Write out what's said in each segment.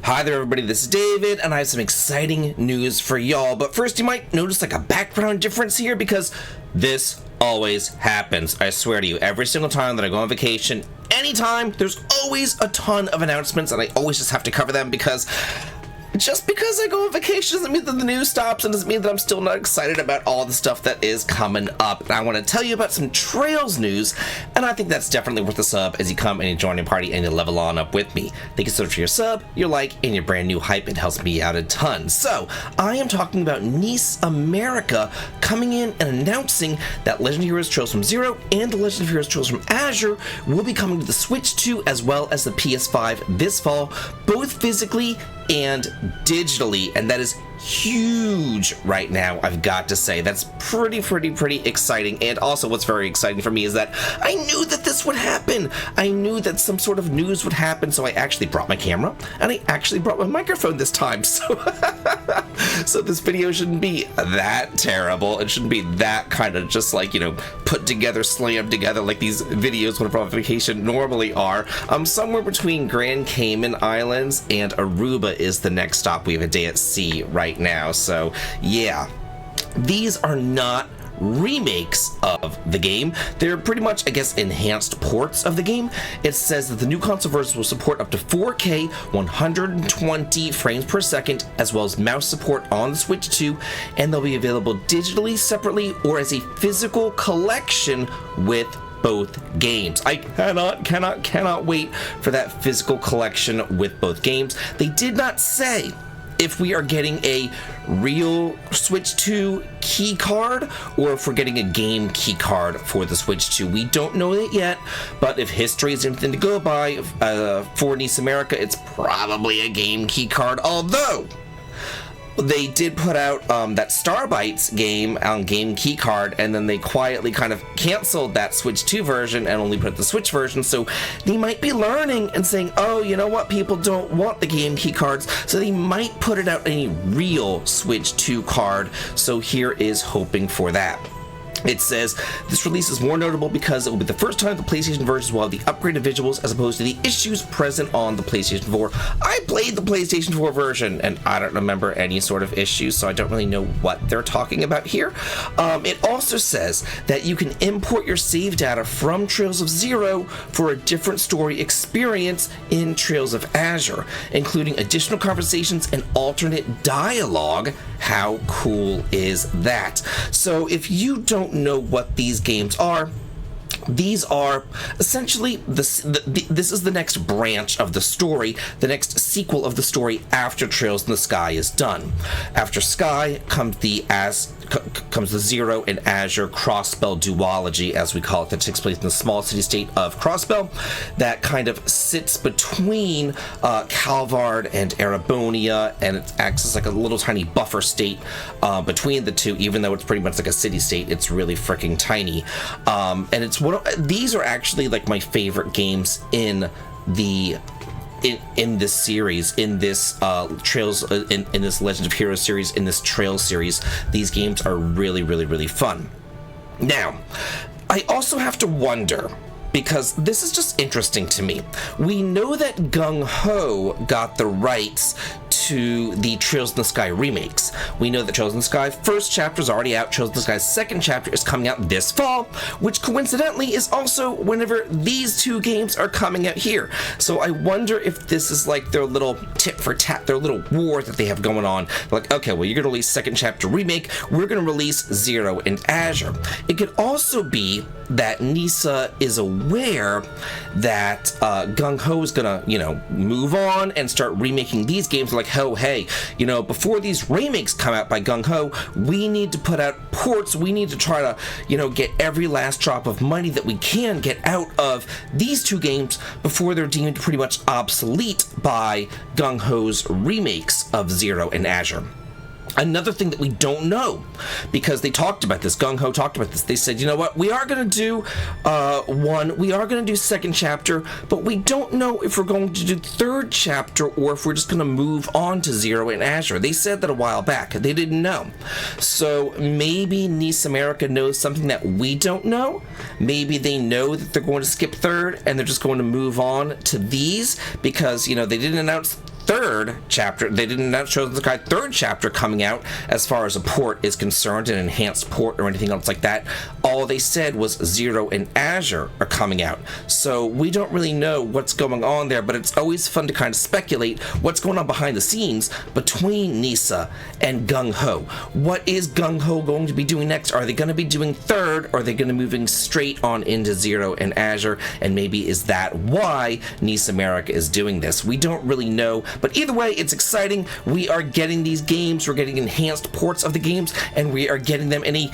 Hi there everybody, this is David, and I have some exciting news for y'all. But first, you might notice like a background difference here because this always happens. I swear to you, every single time that I go on vacation, anytime, there's always a ton of announcements, and I always just have to cover them because just because I go on vacation doesn't mean that the news stops, and doesn't mean that I'm still not excited about all the stuff that is coming up. And I want to tell you about some Trails news, and I think that's definitely worth a sub as you come and you join the party and you level on up with me. Thank you so much for your sub, your like, and your brand new hype. It helps me out a ton. So, I am talking about Nice America coming in and announcing that Legend of Heroes Trails from Zero and the Legend of Heroes Trails from Azure will be coming to the Switch 2 as well as the PS5 this fall, both physically and digitally, and that is huge right now, I've got to say. That's pretty exciting. And also what's very exciting for me is that I knew that this would happen. I knew that some sort of news would happen, so I actually brought my camera and I actually brought my microphone this time. So so this video shouldn't be that terrible. It shouldn't be that kind of just like, you know, put together, slammed together like these videos when I'm on vacation normally are. Somewhere between Grand Cayman Islands and Aruba is the next stop. We have a day at sea right now. So yeah, these are not remakes of the game. They're pretty much, I guess, enhanced ports of the game. It says that the new console version will support up to 4K 120 frames per second, as well as mouse support on the Switch 2, and they'll be available digitally, separately, or as a physical collection with both games. I cannot wait for that physical collection with both games. They did not say if we are getting a real Switch 2 key card or if we're getting a game key card for the Switch 2. We don't know that yet, but if history is anything to go by for Nice America, it's probably a game key card, although they did put out that Starbytes game on game key card, and then they quietly kind of canceled that Switch 2 version and only put the Switch version. So they might be learning and saying, oh, you know what, people don't want the game key cards, so they might put it out in a real Switch 2 card. So here is hoping for that. It says this release is more notable because it will be the first time the PlayStation versions will have the upgraded visuals as opposed to the issues present on the PlayStation 4. I played the PlayStation 4 version and I don't remember any sort of issues, so I don't really know what they're talking about here. It also says that you can import your save data from Trails of Zero for a different story experience in Trails of Azure, including additional conversations and alternate dialogue. How cool is that? So if you don't know what these games are, these are essentially this is the next branch of the story, the next sequel of the story after Trails in the Sky is done. After Sky comes the Zero and Azure Crossbell duology, as we call it, that takes place in the small city-state of Crossbell that kind of sits between Calvard and Erebonia, and it acts as like a little tiny buffer state between the two. Even though it's pretty much like a city-state, it's really freaking tiny, and it's these are actually like my favorite games in the in this series, in this Trails, in this Legend of Heroes series, in this Trails series. These games are really fun. Now, I also have to wonder, because this is just interesting to me. We know that Gung Ho got the rights to the Trails in the Sky remakes. We know that Trails in the Sky first chapter is already out. Trails in the Sky's second chapter is coming out this fall, which coincidentally is also whenever these two games are coming out here. So I wonder if this is like their little tit for tat, their little war that they have going on. Like, okay, well, you're gonna release second chapter remake, we're gonna release Zero and Azure. It could also be that Nisa is aware that Gung Ho is gonna, you know, move on and start remaking these games. Like, oh, hey, you know, before these remakes come out by Gung Ho, we need to put out ports. We need to try to, you know, get every last drop of money that we can get out of these two games before they're deemed pretty much obsolete by Gung Ho's remakes of Zero and Azure. Another thing that we don't know, because they talked about this, Gung Ho talked about this, they said, you know what, we are going to do we are going to do second chapter, but we don't know if we're going to do third chapter or if we're just going to move on to Zero and Azure. They said that a while back. They didn't know. So maybe Nice America knows something that we don't know. Maybe they know that they're going to skip third and they're just going to move on to these because, you know, they didn't announce third chapter. They did not show the third chapter coming out as far as a port is concerned, an enhanced port or anything else like that. All they said was Zero and Azure are coming out. So we don't really know what's going on there, but it's always fun to kind of speculate what's going on behind the scenes between Nisa and Gung Ho. What is Gung Ho going to be doing next? Are they going to be doing third, or are they going to be moving straight on into Zero and Azure? And maybe is that why Nisa Merrick is doing this? We don't really know, but either way, it's exciting. We are getting these games, we're getting enhanced ports of the games, and we are getting them in a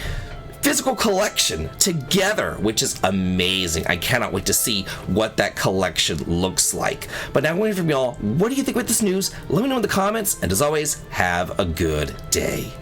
physical collection together, which is amazing. I cannot wait to see what that collection looks like. But now I'm waiting from y'all, what do you think about this news? Let me know in the comments, and as always, have a good day.